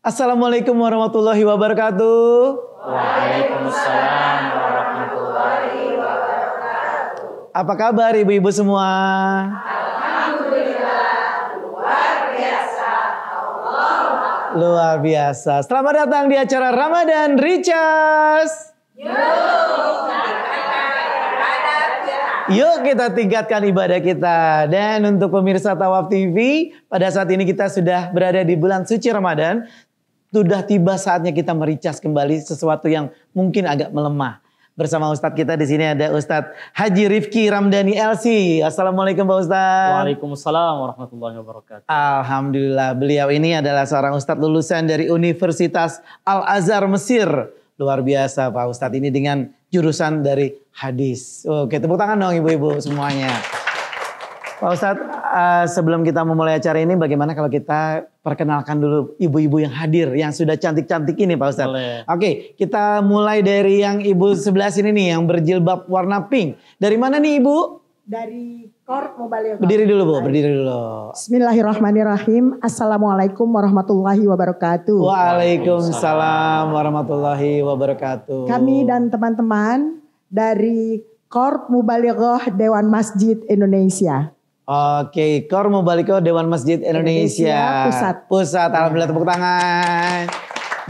Assalamualaikum warahmatullahi wabarakatuh. Waalaikumsalam warahmatullahi wabarakatuh. Apa kabar ibu-ibu semua? Alhamdulillah, luar biasa. Luar biasa. Selamat datang di acara Ramadan Recharge. Yuk kita tingkatkan ibadah kita. Dan untuk pemirsa Tawaf TV, pada saat ini kita sudah berada di bulan suci Ramadan. Sudah tiba saatnya kita mericas kembali sesuatu yang mungkin agak melemah. Bersama Ustadz kita di sini ada Ustadz Haji Rifki Ramdhani LC. Assalamualaikum Pak Ustadz. Waalaikumsalam warahmatullahi wabarakatuh. Alhamdulillah, beliau ini adalah seorang Ustadz lulusan dari Universitas Al-Azhar Mesir. Luar biasa Pak Ustadz ini dengan jurusan dari hadis. Oke, tepuk tangan dong ibu-ibu semuanya. Pak Ustadz, sebelum kita memulai acara ini, bagaimana kalau kita perkenalkan dulu ibu-ibu yang hadir, yang sudah cantik-cantik ini Pak Ustadz. Boleh. Oke, kita mulai dari yang ibu sebelah sini nih, yang berjilbab warna pink. Dari mana nih ibu? Dari Korp Mubalighah. Berdiri dulu Bu, berdiri dulu. Bismillahirrahmanirrahim. Assalamualaikum warahmatullahi wabarakatuh. Waalaikumsalam warahmatullahi wabarakatuh. Kami dan teman-teman dari Korp Mubalighah Dewan Masjid Indonesia. Oke, Kor Mubalighah Dewan Masjid Indonesia. Pusat. Alhamdulillah, tepuk tangan.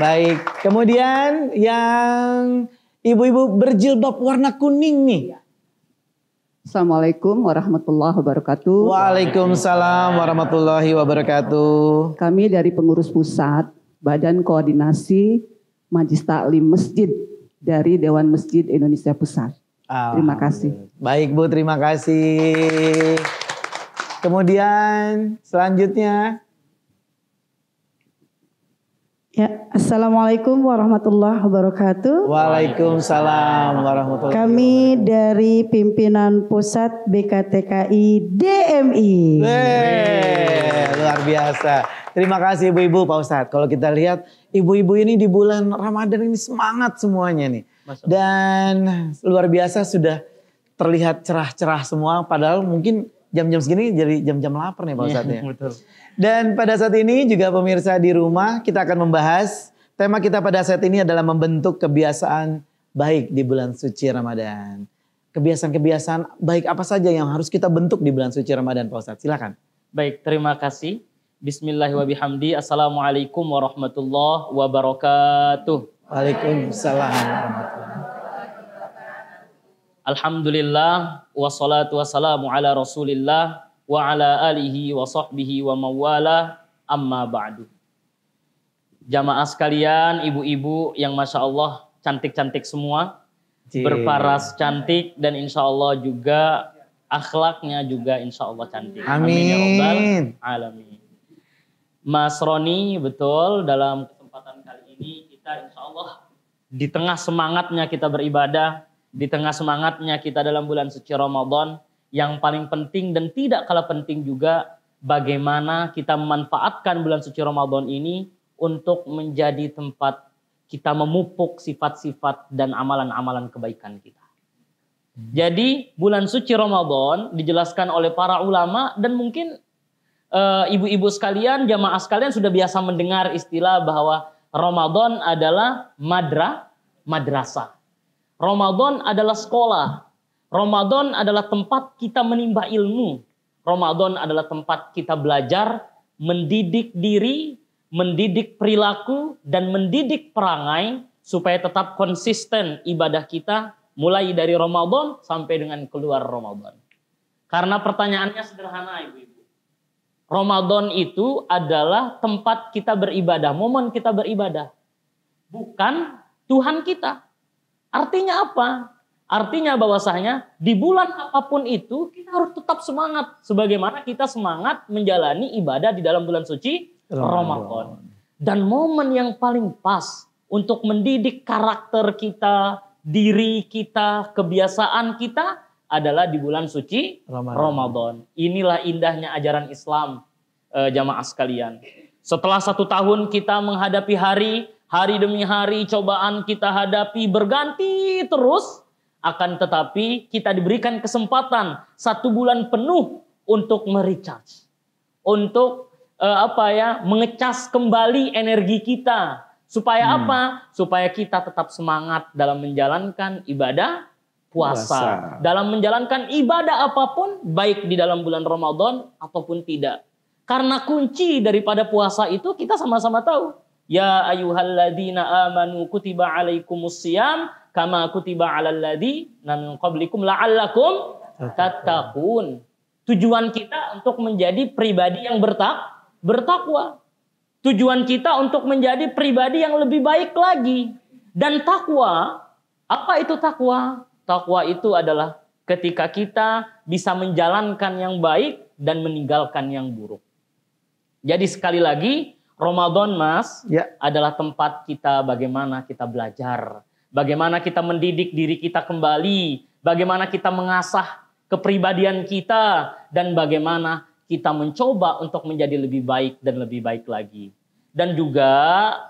Baik, kemudian yang ibu-ibu berjilbab warna kuning nih. Assalamualaikum warahmatullahi wabarakatuh. Waalaikumsalam warahmatullahi wabarakatuh. Kami dari pengurus pusat Badan Koordinasi Majlis Taklim Masjid dari Dewan Masjid Indonesia Pusat. Terima kasih. Baik Bu, terima kasih. Kemudian selanjutnya. Ya, Assalamualaikum warahmatullahi wabarakatuh. Waalaikumsalam warahmatullahi wabarakatuh. Kami dari pimpinan pusat BKTKI DMI. Luar biasa. Terima kasih ibu-ibu Pak Ustadz. Kalau kita lihat ibu-ibu ini di bulan Ramadan ini semangat semuanya nih. Dan luar biasa sudah terlihat cerah-cerah semua. Padahal mungkin jam-jam segini jadi jam-jam lapar nih Pak Ustadz ya. Betul. Dan pada saat ini juga pemirsa di rumah kita akan membahas tema kita pada saat ini adalah membentuk kebiasaan baik di bulan suci Ramadan. Kebiasaan-kebiasaan baik apa saja yang harus kita bentuk di bulan suci Ramadan Pak Ustadz? Silakan. Baik, terima kasih. Bismillahirrahmanirrahim. Assalamualaikum warahmatullahi wabarakatuh. Waalaikumsalam warahmatullahi. Alhamdulillah wassalatu wassalamu ala Rasulillah wa ala alihi wa sahbihi wa mawala amma ba'du. Jamaah sekalian, ibu-ibu yang Masya Allah cantik-cantik semua, berparas cantik dan insya Allah juga akhlaknya juga insya Allah cantik. Amin. Ya Rabbal alamin. Mas Roni, betul, dalam kesempatan kali ini kita insya Allah di tengah semangatnya kita beribadah, di tengah semangatnya kita dalam bulan suci Ramadan, yang paling penting dan tidak kalah penting juga bagaimana kita memanfaatkan bulan suci Ramadan ini untuk menjadi tempat kita memupuk sifat-sifat dan amalan-amalan kebaikan kita. Jadi bulan suci Ramadan dijelaskan oleh para ulama dan mungkin ibu-ibu sekalian, jamaah sekalian sudah biasa mendengar istilah bahwa Ramadan adalah madrasah. Ramadan adalah sekolah. Ramadan adalah tempat kita menimba ilmu. Ramadan adalah tempat kita belajar, mendidik diri, mendidik perilaku, dan mendidik perangai supaya tetap konsisten ibadah kita mulai dari Ramadan sampai dengan keluar Ramadan. Karena pertanyaannya sederhana ibu-ibu. Ramadan itu adalah tempat kita beribadah, momen kita beribadah. Bukan Tuhan kita. Artinya apa? Artinya bahwasanya di bulan apapun itu kita harus tetap semangat. Sebagaimana kita semangat menjalani ibadah di dalam bulan suci Ramadan. Dan momen yang paling pas untuk mendidik karakter kita, diri kita, kebiasaan kita adalah di bulan suci Ramadan. Inilah indahnya ajaran Islam, jamaah sekalian. Setelah 1 tahun kita menghadapi hari demi hari cobaan kita hadapi berganti terus. Akan tetapi kita diberikan kesempatan 1 bulan penuh untuk merecharge. Untuk mengecas kembali energi kita. Supaya apa? Supaya kita tetap semangat dalam menjalankan ibadah puasa. Dalam menjalankan ibadah apapun, baik di dalam bulan Ramadan ataupun tidak. Karena kunci daripada puasa itu kita sama-sama tahu. Ya ayyuhalladzina amanu kutiba alaikumusiyam kama kutiba alal ladzina min qablikum la'allakum tattaqun. Tujuan kita untuk menjadi pribadi yang bertakwa. Tujuan kita untuk menjadi pribadi yang lebih baik lagi. Dan takwa, apa itu takwa? Takwa itu adalah ketika kita bisa menjalankan yang baik dan meninggalkan yang buruk. Jadi sekali lagi, Ramadan Mas adalah tempat kita bagaimana kita belajar. Bagaimana kita mendidik diri kita kembali. Bagaimana kita mengasah kepribadian kita. Dan bagaimana kita mencoba untuk menjadi lebih baik dan lebih baik lagi. Dan juga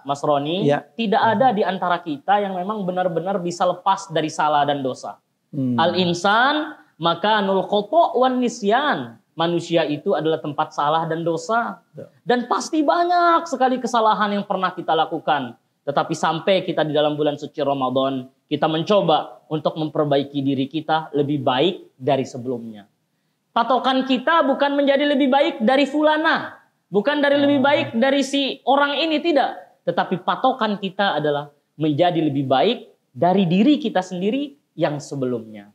Mas Roni, tidak ada di antara kita yang memang benar-benar bisa lepas dari salah dan dosa. Al-insan maka nul khoto' wan nisyan. Manusia itu adalah tempat salah dan dosa. Dan pasti banyak sekali kesalahan yang pernah kita lakukan. Tetapi sampai kita di dalam bulan suci Ramadan, kita mencoba untuk memperbaiki diri kita lebih baik dari sebelumnya. Patokan kita bukan menjadi lebih baik dari fulana. Bukan dari lebih baik dari si orang ini, tidak. Tetapi patokan kita adalah menjadi lebih baik dari diri kita sendiri yang sebelumnya.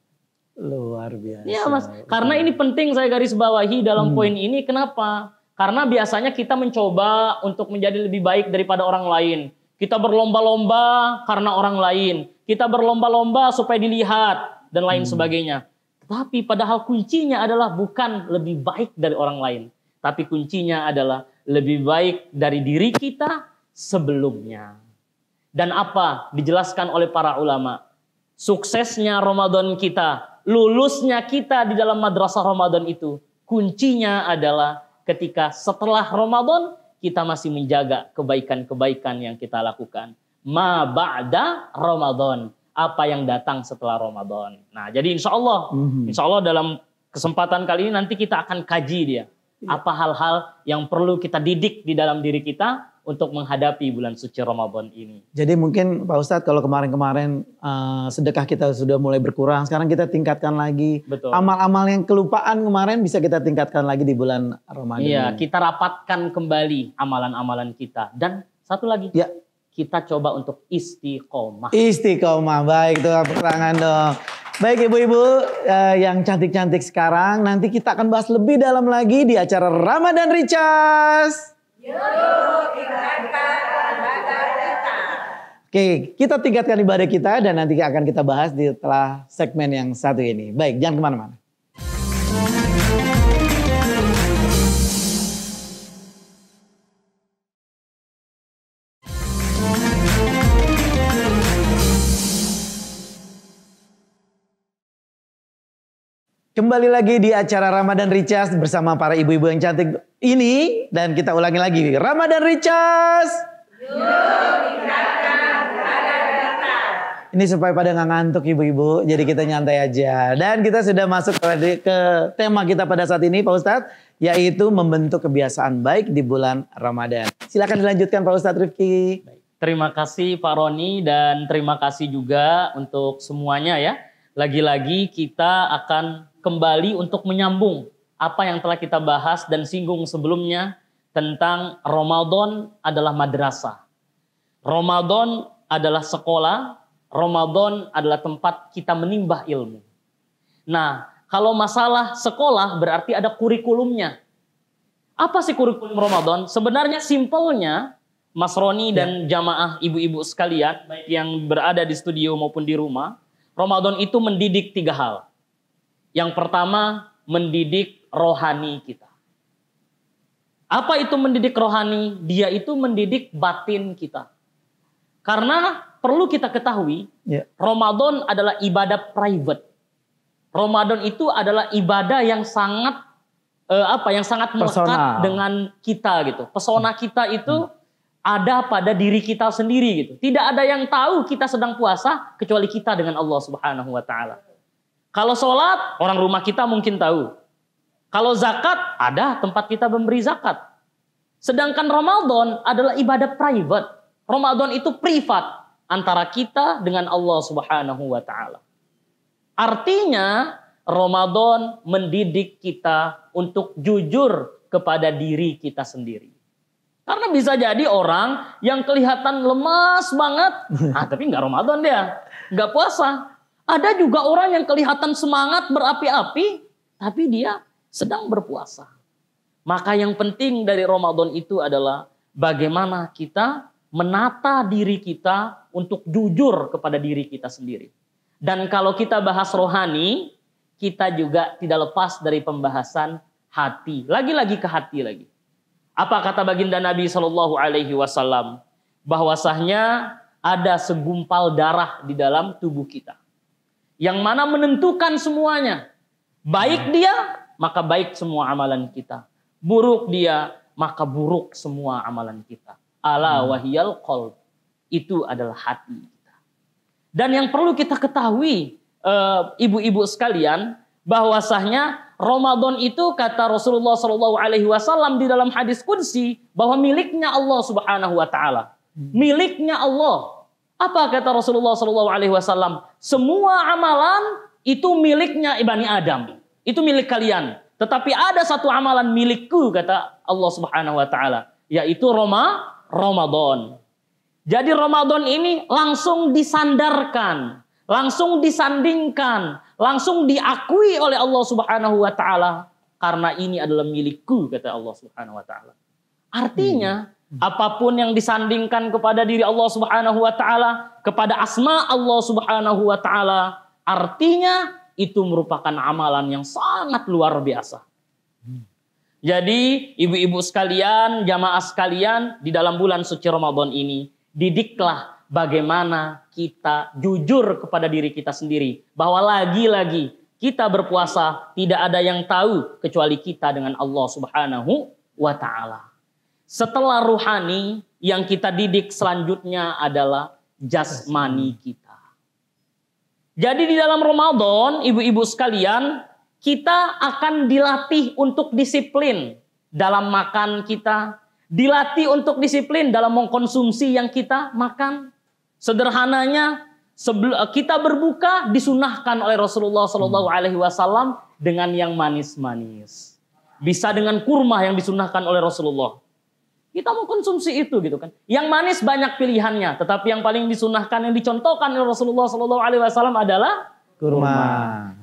Luar biasa. Iya Mas, karena ini penting saya garis bawahi dalam poin ini. Kenapa? Karena biasanya kita mencoba untuk menjadi lebih baik daripada orang lain. Kita berlomba-lomba karena orang lain. Kita berlomba-lomba supaya dilihat dan lain sebagainya. Tetapi padahal kuncinya adalah bukan lebih baik dari orang lain. Tapi kuncinya adalah lebih baik dari diri kita sebelumnya. Dan apa dijelaskan oleh para ulama? Suksesnya Ramadan kita, lulusnya kita di dalam madrasah Ramadan itu, kuncinya adalah ketika setelah Ramadan kita masih menjaga kebaikan-kebaikan yang kita lakukan. Ma ba'da Ramadan, apa yang datang setelah Ramadan. Nah, jadi insya Allah dalam kesempatan kali ini nanti kita akan kaji dia. Apa hal-hal yang perlu kita didik di dalam diri kita untuk menghadapi bulan suci Ramadan ini. Jadi mungkin Pak Ustadz kalau kemarin-kemarin sedekah kita sudah mulai berkurang, sekarang kita tingkatkan lagi. Betul. Amal-amal yang kelupaan kemarin bisa kita tingkatkan lagi di bulan Ramadan. Iya, kita rapatkan kembali amalan-amalan kita. Dan satu lagi, kita coba untuk istiqomah. Istiqomah, baik tuh, tepuk tangan dong. Baik ibu-ibu yang cantik-cantik sekarang, nanti kita akan bahas lebih dalam lagi di acara Ramadan Recharge. Oke, kita tingkatkan ibadah kita dan nanti akan kita bahas di setelah segmen yang satu ini. Baik, jangan kemana-mana. Kembali lagi di acara Ramadan Recharge bersama para ibu-ibu yang cantik ini. Dan kita ulangi lagi, Ramadan Recharge. Ini supaya pada nggak ngantuk ibu-ibu, jadi kita nyantai aja. Dan kita sudah masuk ke tema kita pada saat ini Pak Ustadz, yaitu membentuk kebiasaan baik di bulan Ramadan. Silakan dilanjutkan Pak Ustadz Rifki. Terima kasih Pak Roni dan terima kasih juga untuk semuanya ya. Lagi-lagi kita akan kembali untuk menyambung apa yang telah kita bahas dan singgung sebelumnya tentang Ramadan adalah madrasah. Ramadan adalah sekolah, Ramadan adalah tempat kita menimbah ilmu. Nah, kalau masalah sekolah berarti ada kurikulumnya. Apa sih kurikulum Ramadan? Sebenarnya simpelnya, Mas Roni dan jamaah ibu-ibu sekalian, baik yang berada di studio maupun di rumah, Ramadan itu mendidik 3 hal. Yang pertama, mendidik rohani kita. Apa itu mendidik rohani? Dia itu mendidik batin kita. Karena perlu kita ketahui, Ramadan adalah ibadah private. Ramadan itu adalah ibadah yang sangat melekat dengan kita gitu. Pesona kita itu ada pada diri kita sendiri gitu. Tidak ada yang tahu kita sedang puasa kecuali kita dengan Allah Subhanahu wa taala. Kalau sholat, orang rumah kita mungkin tahu. Kalau zakat, ada tempat kita memberi zakat. Sedangkan Ramadan adalah ibadah private. Ramadan itu privat antara kita dengan Allah Subhanahu wa taala. Artinya Ramadan mendidik kita untuk jujur kepada diri kita sendiri. Karena bisa jadi orang yang kelihatan lemas banget, tapi nggak Ramadan dia, nggak puasa. Ada juga orang yang kelihatan semangat berapi-api, tapi dia sedang berpuasa. Maka yang penting dari Ramadan itu adalah bagaimana kita menata diri kita untuk jujur kepada diri kita sendiri. Dan kalau kita bahas rohani, kita juga tidak lepas dari pembahasan hati. Lagi-lagi ke hati lagi. Apa kata baginda Nabi SAW? Bahwasanya ada segumpal darah di dalam tubuh kita. Yang mana menentukan semuanya. Baik dia, maka baik semua amalan kita. Buruk dia, maka buruk semua amalan kita. Ala wahiyal qalb. Itu adalah hati kita. Dan yang perlu kita ketahui, ibu-ibu sekalian, bahwasanya Ramadan itu kata Rasulullah SAW di dalam hadis qudsi bahwa miliknya Allah Subhanahu wa taala. Miliknya Allah. Apa kata Rasulullah SAW? Semua amalan itu miliknya Bani Adam. Itu milik kalian. Tetapi ada satu amalan milikku kata Allah Subhanahu wa taala, yaitu Ramadan. Jadi Ramadan ini langsung disandarkan, langsung disandingkan, langsung diakui oleh Allah Subhanahu wa taala karena ini adalah milikku kata Allah Subhanahu wa taala. Artinya apapun yang disandingkan kepada diri Allah Subhanahu wa taala, kepada asma Allah Subhanahu wa taala, artinya itu merupakan amalan yang sangat luar biasa. Jadi ibu-ibu sekalian, jamaah sekalian, di dalam bulan suci Ramadan ini, didiklah bagaimana kita jujur kepada diri kita sendiri. Bahwa lagi-lagi kita berpuasa tidak ada yang tahu kecuali kita dengan Allah Subhanahu wa ta'ala. Setelah ruhani, yang kita didik selanjutnya adalah jasmani kita. Jadi di dalam Ramadan, ibu-ibu sekalian, kita akan dilatih untuk disiplin dalam makan kita, dilatih untuk disiplin dalam mengkonsumsi yang kita makan. Sederhananya, kita berbuka disunahkan oleh Rasulullah SAW dengan yang manis-manis. Bisa dengan kurma yang disunahkan oleh Rasulullah. Kita mau konsumsi itu gitu kan. Yang manis banyak pilihannya, tetapi yang paling disunahkan yang dicontohkan oleh Rasulullah SAW adalah kurma.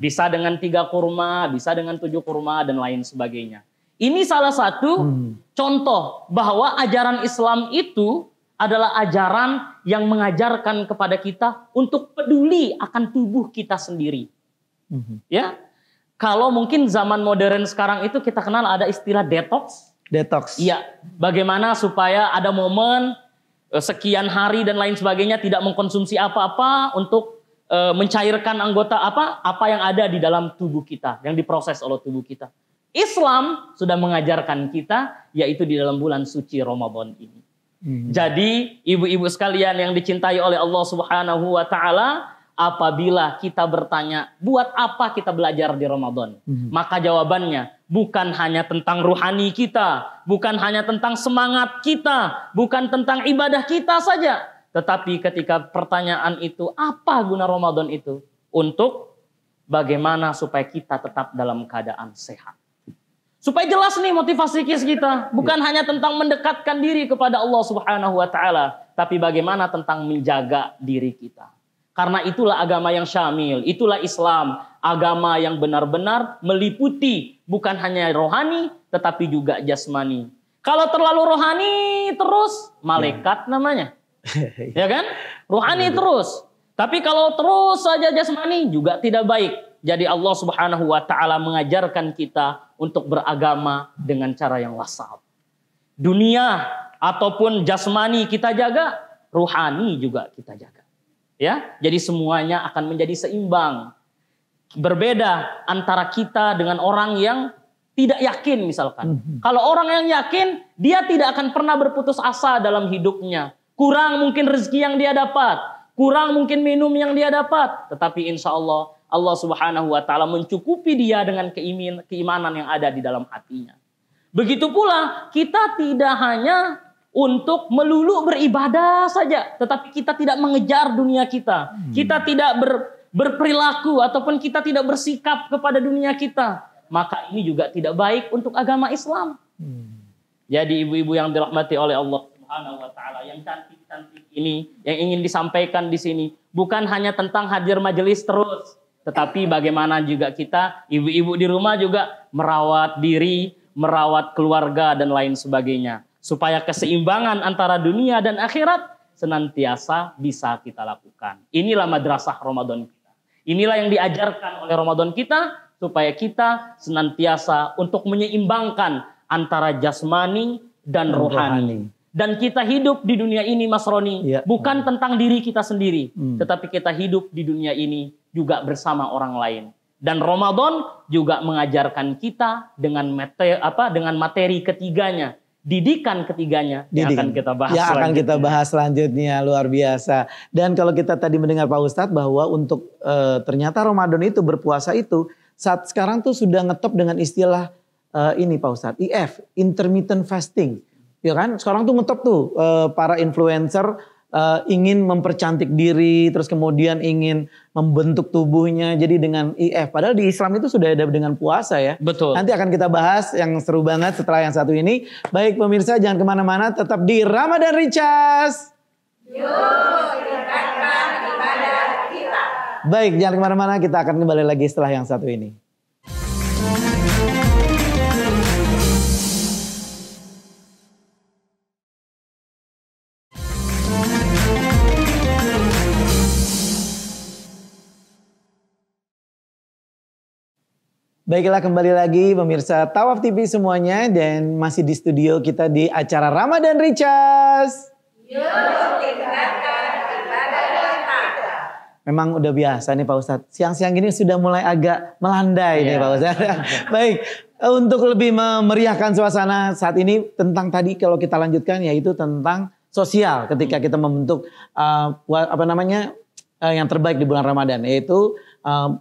Bisa dengan 3 kurma, bisa dengan 7 kurma dan lain sebagainya. Ini salah satu contoh bahwa ajaran Islam itu adalah ajaran yang mengajarkan kepada kita untuk peduli akan tubuh kita sendiri. Ya, kalau mungkin zaman modern sekarang itu kita kenal ada istilah detox. Detox. Iya, bagaimana supaya ada momen sekian hari dan lain sebagainya tidak mengkonsumsi apa-apa untuk mencairkan anggota apa yang ada di dalam tubuh kita, yang diproses oleh tubuh kita. Islam sudah mengajarkan kita, yaitu di dalam bulan suci Ramadan ini. Jadi ibu-ibu sekalian yang dicintai oleh Allah Subhanahu wa taala, apabila kita bertanya, buat apa kita belajar di Ramadan? Maka jawabannya bukan hanya tentang ruhani kita, bukan hanya tentang semangat kita, bukan tentang ibadah kita saja. Tetapi ketika pertanyaan itu, apa guna Ramadan itu? Untuk bagaimana supaya kita tetap dalam keadaan sehat. Supaya jelas nih motivasi kita. Bukan hanya tentang mendekatkan diri kepada Allah Subhanahu wa ta'ala. Tapi bagaimana tentang menjaga diri kita. Karena itulah agama yang syamil. Itulah Islam. Agama yang benar-benar meliputi bukan hanya rohani tetapi juga jasmani. Kalau terlalu rohani terus, malaikat namanya. Ya kan? Rohani terus. Tapi kalau terus saja jasmani juga tidak baik. Jadi Allah Subhanahu wa ta'ala mengajarkan kita untuk beragama dengan cara yang wasat. Dunia ataupun jasmani kita jaga, rohani juga kita jaga. Ya, jadi semuanya akan menjadi seimbang. Berbeda antara kita dengan orang yang tidak yakin misalkan. Kalau orang yang yakin, dia tidak akan pernah berputus asa dalam hidupnya. Kurang mungkin rezeki yang dia dapat, kurang mungkin minum yang dia dapat, tetapi insya Allah Allah Subhanahu wa ta'ala mencukupi dia dengan keimanan yang ada di dalam hatinya. Begitu pula kita tidak hanya untuk melulu beribadah saja, tetapi kita tidak mengejar dunia kita. Kita tidak berperilaku ataupun kita tidak bersikap kepada dunia kita. Maka ini juga tidak baik untuk agama Islam. Jadi ibu-ibu yang dirahmati oleh Allah Subhanahu wa taala, yang cantik-cantik ini yang ingin disampaikan di sini bukan hanya tentang hadir majelis terus, tetapi bagaimana juga kita ibu-ibu di rumah juga merawat diri, merawat keluarga dan lain sebagainya, supaya keseimbangan antara dunia dan akhirat senantiasa bisa kita lakukan. Inilah madrasah Ramadan kita. Inilah yang diajarkan oleh Ramadan kita, supaya kita senantiasa untuk menyeimbangkan antara jasmani dan rohani. Dan kita hidup di dunia ini, Mas Roni, bukan tentang diri kita sendiri, tetapi kita hidup di dunia ini juga bersama orang lain. Dan Ramadan juga mengajarkan kita dengan materi ketiganya, didikan ketiganya yang akan kita bahas selanjutnya. Akan kita bahas selanjutnya, luar biasa. Dan kalau kita tadi mendengar Pak Ustadz bahwa untuk ternyata Ramadan itu, berpuasa itu, saat sekarang tuh sudah ngetop dengan istilah ini Pak Ustadz, IF, intermittent fasting. Ya kan, sekarang tuh ngetop tuh para influencer ingin mempercantik diri, terus kemudian ingin membentuk tubuhnya jadi dengan IF. Padahal di Islam itu sudah ada dengan puasa ya. Betul. Nanti akan kita bahas yang seru banget setelah yang satu ini. Baik pemirsa, jangan kemana-mana, tetap di Ramadan Recharge. Yuk, tingkatkan ibadah kita. Baik, jangan kemana-mana, kita akan kembali lagi setelah yang satu ini. Baiklah, kembali lagi pemirsa Tawaf TV semuanya, dan masih di studio kita di acara Ramadan Recharge. Yuk, tingkatkan ibadah kita. Memang udah biasa nih Pak Ustadz, siang-siang gini sudah mulai agak melandai nih Pak Ustadz. Baik, untuk lebih memeriahkan suasana saat ini, tentang tadi kalau kita lanjutkan yaitu tentang sosial ketika kita membentuk yang terbaik di bulan Ramadan, yaitu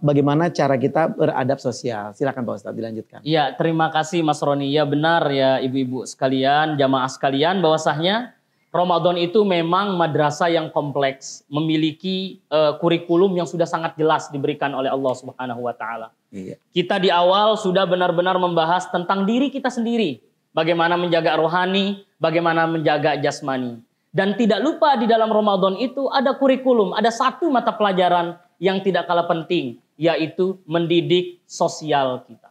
bagaimana cara kita beradab sosial. Silakan Pak Ustadz dilanjutkan. Ya, terima kasih Mas Roni. Ya benar ya ibu-ibu sekalian, jamaah sekalian, bahwasanya Ramadan itu memang madrasah yang kompleks, memiliki kurikulum yang sudah sangat jelas diberikan oleh Allah Subhanahu wa taala. Iya. Kita di awal sudah benar-benar membahas tentang diri kita sendiri, bagaimana menjaga rohani, bagaimana menjaga jasmani. Dan tidak lupa di dalam Ramadan itu ada kurikulum, ada satu mata pelajaran yang tidak kalah penting, yaitu mendidik sosial kita.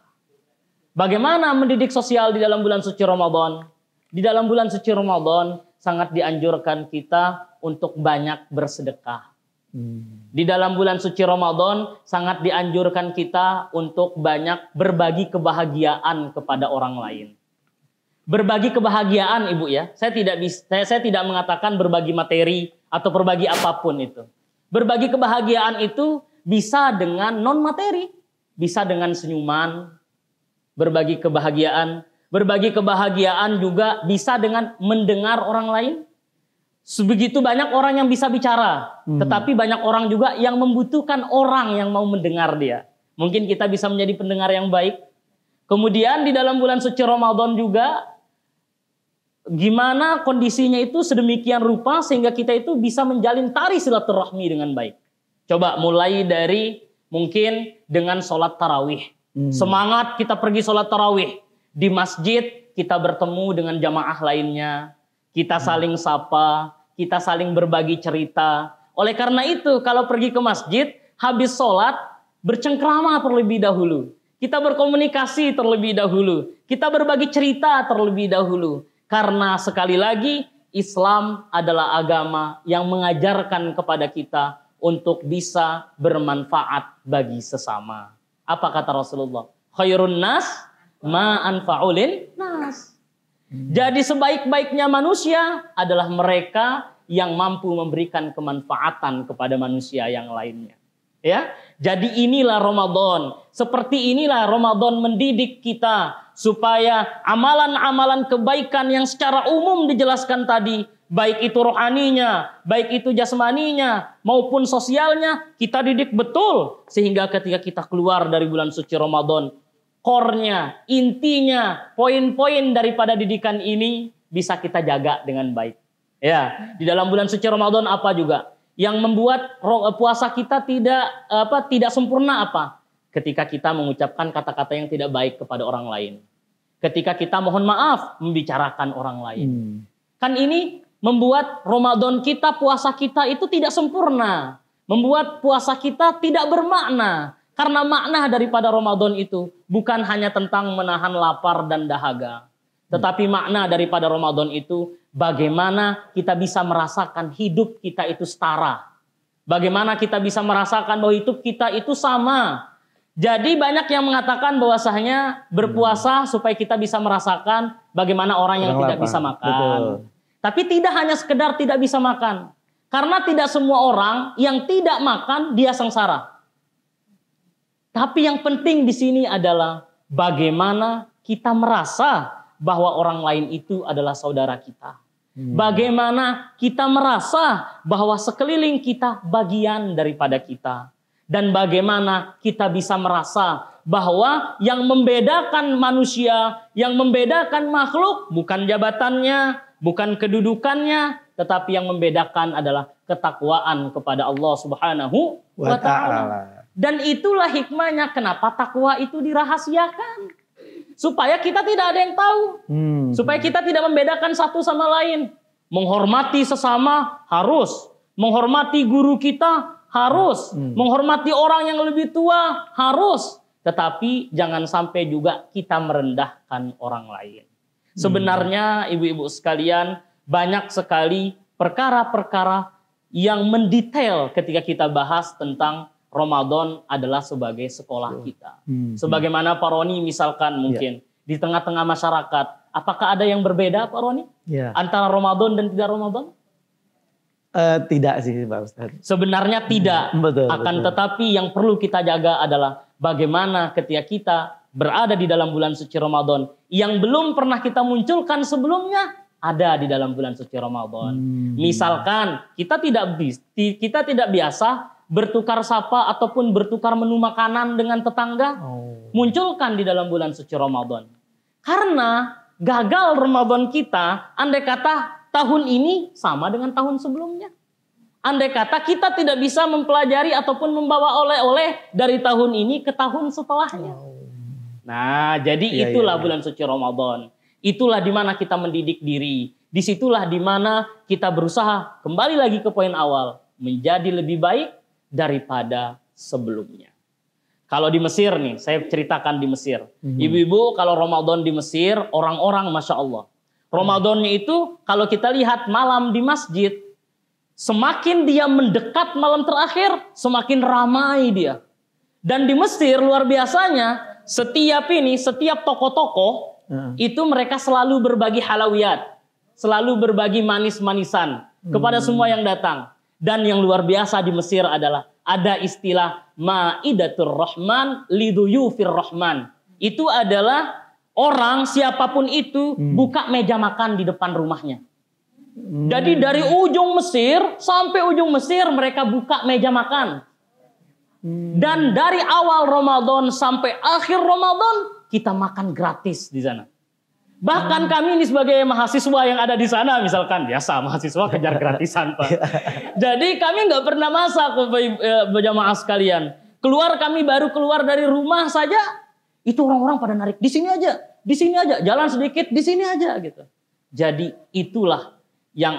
Bagaimana mendidik sosial di dalam bulan suci Ramadan? Di dalam bulan suci Ramadan sangat dianjurkan kita untuk banyak bersedekah. Di dalam bulan suci Ramadan sangat dianjurkan kita untuk banyak berbagi kebahagiaan kepada orang lain. Berbagi kebahagiaan Ibu ya. Saya tidak mengatakan berbagi materi atau berbagi apapun itu. Berbagi kebahagiaan itu bisa dengan non materi, bisa dengan senyuman, berbagi kebahagiaan. Berbagi kebahagiaan juga bisa dengan mendengar orang lain. Sebegitu banyak orang yang bisa bicara, tetapi banyak orang juga yang membutuhkan orang yang mau mendengar dia. Mungkin kita bisa menjadi pendengar yang baik. Kemudian di dalam bulan suci Ramadan juga, gimana kondisinya itu sedemikian rupa sehingga kita itu bisa menjalin tali silaturahmi dengan baik. Coba mulai dari mungkin dengan sholat tarawih. Semangat kita pergi sholat tarawih. Di masjid kita bertemu dengan jamaah lainnya. Kita saling sapa, kita saling berbagi cerita. Oleh karena itu kalau pergi ke masjid, habis sholat bercengkrama terlebih dahulu. Kita berkomunikasi terlebih dahulu. Kita berbagi cerita terlebih dahulu. Karena sekali lagi Islam adalah agama yang mengajarkan kepada kita untuk bisa bermanfaat bagi sesama. Apa kata Rasulullah? Khairun nas ma anfa'ulin nas. Jadi sebaik-baiknya manusia adalah mereka yang mampu memberikan kemanfaatan kepada manusia yang lainnya. Ya, jadi inilah Ramadan. Seperti inilah Ramadan mendidik kita supaya amalan-amalan kebaikan yang secara umum dijelaskan tadi, baik itu rohaninya, baik itu jasmaninya, maupun sosialnya, kita didik betul sehingga ketika kita keluar dari bulan suci Ramadan, core-nya, intinya, poin-poin daripada didikan ini bisa kita jaga dengan baik. Ya, di dalam bulan suci Ramadan apa juga yang membuat puasa kita tidak sempurna apa? Ketika kita mengucapkan kata-kata yang tidak baik kepada orang lain. Ketika kita mohon maaf membicarakan orang lain. Kan ini membuat Ramadan kita, puasa kita itu tidak sempurna. Membuat puasa kita tidak bermakna. Karena makna daripada Ramadan itu bukan hanya tentang menahan lapar dan dahaga. Tetapi makna daripada Ramadan itu bagaimana kita bisa merasakan hidup kita itu setara. Bagaimana kita bisa merasakan bahwa hidup kita itu sama. Jadi banyak yang mengatakan bahwasanya berpuasa supaya kita bisa merasakan bagaimana orang yang tidak bisa makan. Betul. Tapi tidak hanya sekedar tidak bisa makan. Karena tidak semua orang yang tidak makan dia sengsara. Tapi yang penting di sini adalah bagaimana kita merasa bahwa orang lain itu adalah saudara kita. Bagaimana kita merasa bahwa sekeliling kita bagian daripada kita. Dan bagaimana kita bisa merasa bahwa yang membedakan manusia, yang membedakan makhluk bukan jabatannya, bukan kedudukannya, tetapi yang membedakan adalah ketakwaan kepada Allah Subhanahu wa Ta'ala. Dan itulah hikmahnya kenapa takwa itu dirahasiakan. Supaya kita tidak ada yang tahu. Supaya kita tidak membedakan satu sama lain. Menghormati sesama harus. Menghormati guru kita harus. Menghormati orang yang lebih tua harus. Tetapi jangan sampai juga kita merendahkan orang lain. Sebenarnya ibu-ibu sekalian banyak sekali perkara-perkara yang mendetail ketika kita bahas tentang Ramadan adalah sebagai sekolah kita. Sebagaimana Pak Roni misalkan mungkin di tengah-tengah masyarakat, apakah ada yang berbeda Pak Roni? Antara Ramadan dan tidak Ramadan? Tidak sih Pak Ustadz. Sebenarnya tidak. Betul. Tetapi yang perlu kita jaga adalah bagaimana ketika kita berada di dalam bulan suci Ramadan yang belum pernah kita munculkan sebelumnya ada di dalam bulan suci Ramadan. Misalkan kita tidak biasa bertukar sapa ataupun bertukar menu makanan dengan tetangga, munculkan di dalam bulan suci Ramadan. Karena gagal Ramadan kita, andai kata tahun ini sama dengan tahun sebelumnya. Andai kata kita tidak bisa mempelajari ataupun membawa oleh-oleh dari tahun ini ke tahun setelahnya. Nah, jadi itulah bulan suci Ramadan. Itulah di mana kita mendidik diri. Disitulah di mana kita berusaha kembali lagi ke poin awal, menjadi lebih baik daripada sebelumnya. Kalau di Mesir nih, saya ceritakan di Mesir. Ibu-ibu kalau Ramadan di Mesir, orang-orang Masya Allah. Ramadannya itu kalau kita lihat malam di masjid, semakin dia mendekat malam terakhir, semakin ramai dia. Dan di Mesir luar biasanya, setiap toko-toko, itu mereka selalu berbagi halawiyat. Selalu berbagi manis-manisan kepada semua yang datang. Dan yang luar biasa di Mesir adalah ada istilah Ma'idatur Rahman liduyufir Rahman. Itu adalah orang siapapun itu buka meja makan di depan rumahnya. Jadi dari ujung Mesir sampai ujung Mesir mereka buka meja makan. Dan dari awal Ramadan sampai akhir Ramadan kita makan gratis di sana. Bahkan kami ini sebagai mahasiswa yang ada di sana, misalkan biasa mahasiswa kejar gratisan Pak. Jadi kami nggak pernah masak berjamaah sekalian. Kami baru keluar dari rumah saja, itu orang-orang pada narik di sini aja, jalan sedikit di sini aja gitu. Jadi itulah yang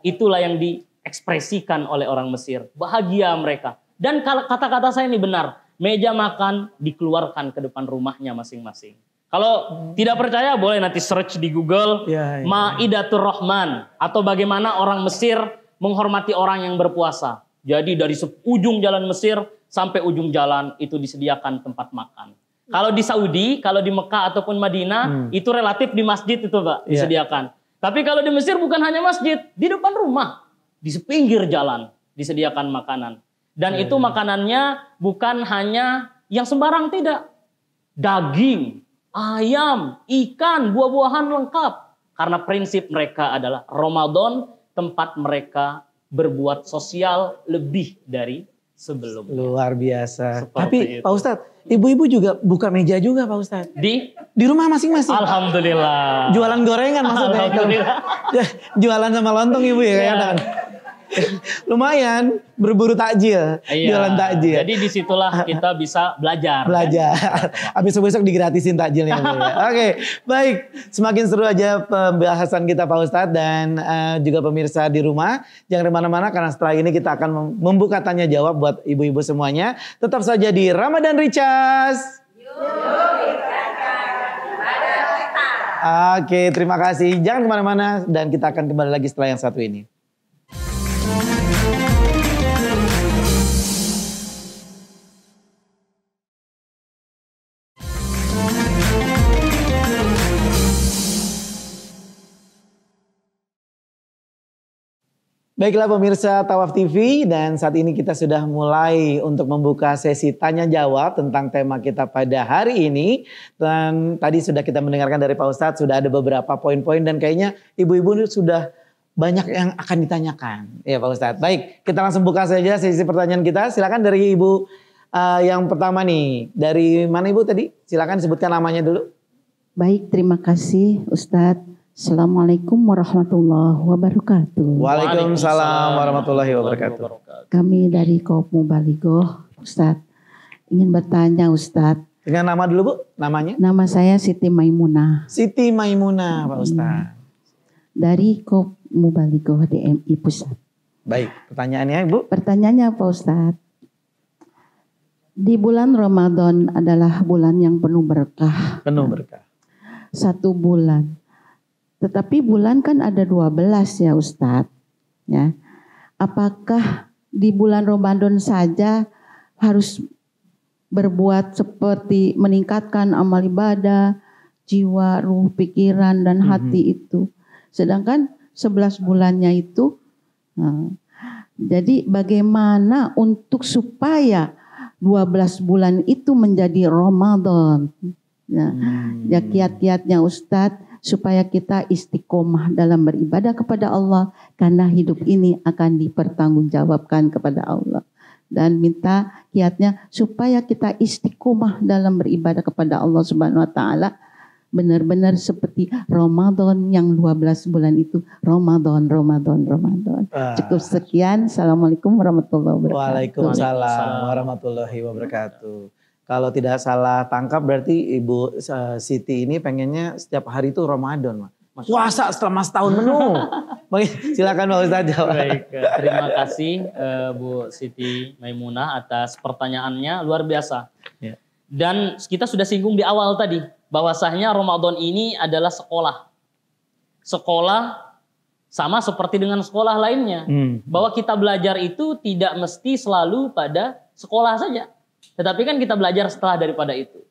itulah yang diekspresikan oleh orang Mesir. Bahagia mereka. Dan kata-kata saya ini benar, meja makan dikeluarkan ke depan rumahnya masing-masing. Kalau tidak percaya boleh nanti search di Google Ma'idatur Rahman atau bagaimana orang Mesir menghormati orang yang berpuasa. Jadi dari ujung jalan Mesir sampai ujung jalan itu disediakan tempat makan. Kalau di Saudi, kalau di Mekah ataupun Madinah itu relatif di masjid itu Pak disediakan. Tapi kalau di Mesir bukan hanya masjid, di depan rumah, di sepinggir jalan disediakan makanan. Dan itu makanannya bukan hanya yang sembarang tidak. Daging, ayam, ikan, buah-buahan lengkap. Karena prinsip mereka adalah Ramadan tempat mereka berbuat sosial lebih dari sebelumnya. Luar biasa. Seperti Tapi itu. Pak Ustadz, ibu-ibu juga buka meja juga Pak Ustadz. Di rumah masing-masing. Alhamdulillah. Jualan gorengan maksudnya. Alhamdulillah. Jualan sama lontong ibu ya. Iya. Kan? Lumayan berburu takjil. Iya. Jualan takjil. Jadi disitulah kita bisa belajar. Belajar. Habis besok digratisin takjilnya. Bu, ya. Oke, baik. Semakin seru aja pembahasan kita Pak Ustadz dan juga pemirsa di rumah. Jangan kemana-mana karena setelah ini kita akan membuka tanya jawab buat ibu-ibu semuanya. Tetap saja di Ramadan Recharge. Oke, terima kasih. Jangan kemana-mana dan kita akan kembali lagi setelah yang satu ini. Baiklah pemirsa Tawaf TV dan saat ini kita sudah mulai untuk membuka sesi tanya jawab tentang tema kita pada hari ini. Dan tadi sudah kita mendengarkan dari Pak Ustadz sudah ada beberapa poin-poin dan kayaknya ibu-ibu sudah banyak yang akan ditanyakan. Ya Pak Ustadz. Baik, kita langsung buka saja sesi pertanyaan kita. Silakan dari ibu yang pertama nih. Dari mana ibu tadi? Silakan sebutkan namanya dulu. Baik, terima kasih Ustadz. Assalamualaikum warahmatullahi wabarakatuh. Waalaikumsalam warahmatullahi wabarakatuh. Kami dari Koop Mubalighah, Ustadz. Ingin bertanya Ustadz. Dengan nama dulu Bu, namanya? Nama saya Siti Maimunah. Siti Maimunah Pak Ustadz. Dari Koop Mubalighah DMI Pusat. Baik, pertanyaannya Ibu. Pertanyaannya Pak Ustadz. Di bulan Ramadan adalah bulan yang penuh berkah. Penuh berkah. 1 bulan. Tetapi bulan kan ada 12 ya Ustadz. Ya. Apakah di bulan Ramadan saja harus berbuat seperti meningkatkan amal ibadah, jiwa, ruh, pikiran, dan hati itu. Sedangkan 11 bulannya itu. Jadi bagaimana untuk supaya 12 bulan itu menjadi Ramadan. Ya kiat-kiatnya Ustadz. Supaya kita istiqomah dalam beribadah kepada Allah. Karena hidup ini akan dipertanggungjawabkan kepada Allah. Dan minta kiatnya supaya kita istiqomah dalam beribadah kepada Allah Subhanahu Wa Taala. Benar-benar seperti Ramadan yang 12 bulan itu. Ramadan. Cukup sekian. Assalamualaikum warahmatullahi wabarakatuh. Waalaikumsalam warahmatullahi wabarakatuh. Kalau tidak salah tangkap berarti Ibu Siti ini pengennya setiap hari itu Ramadan. Puasa selama setahun penuh. Silakan Pak Ustadz jawab. Baik, terima kasih Bu Siti Maimunah atas pertanyaannya, luar biasa. Ya. Dan kita sudah singgung di awal tadi, bahwasanya Ramadan ini adalah sekolah. Sekolah sama seperti dengan sekolah lainnya. Bahwa kita belajar itu tidak mesti selalu pada sekolah saja. Tetapi kan kita belajar setelah daripada itu.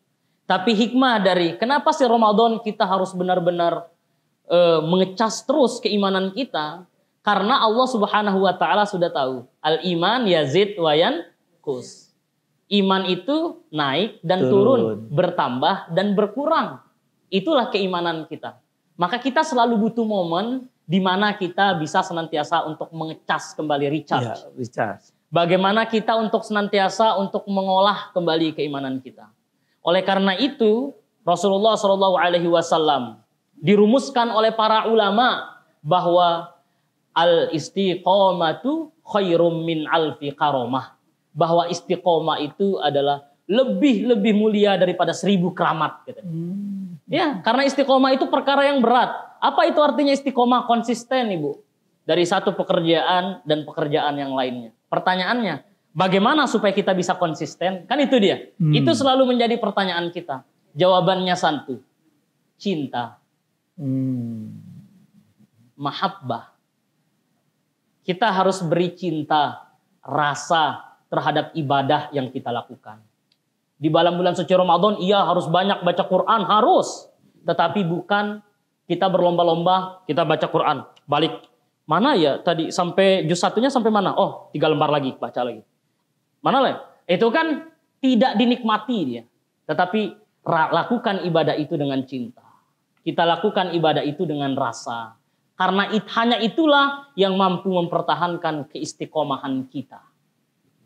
Tapi hikmah dari kenapa sih Ramadan kita harus benar-benar mengecas terus keimanan kita. Karena Allah Subhanahu Wa Taala sudah tahu. Al-iman yazid wa yanqus. Iman itu naik dan turun. Bertambah dan berkurang. Itulah keimanan kita. Maka kita selalu butuh momen di mana kita bisa senantiasa untuk mengecas kembali, recharge. Ya, recharge. Bagaimana kita untuk senantiasa untuk mengolah kembali keimanan kita. Oleh karena itu Rasulullah SAW dirumuskan oleh para ulama bahwa al-istiqomatu khairum min alfi karomah. Bahwa istiqomah itu adalah lebih mulia daripada 1000 keramat. Ya, karena istiqomah itu perkara yang berat. Apa itu artinya istiqomah? Konsisten Ibu. Dari satu pekerjaan dan pekerjaan yang lainnya. Pertanyaannya, bagaimana supaya kita bisa konsisten? Kan itu dia. Itu selalu menjadi pertanyaan kita. Jawabannya satu. Cinta. Mahabbah. Kita harus beri cinta, rasa terhadap ibadah yang kita lakukan. Di dalam bulan suci Ramadan, iya harus banyak baca Quran, harus. Tetapi bukan kita berlomba-lomba, kita baca Quran, balik. Mana ya tadi sampai juz 1-nya sampai mana? Oh 3 lembar lagi, baca lagi. Mana lah? Itu kan tidak dinikmati dia. Tetapi lakukan ibadah itu dengan cinta. Kita lakukan ibadah itu dengan rasa. Karena hanya itulah yang mampu mempertahankan keistiqomahan kita.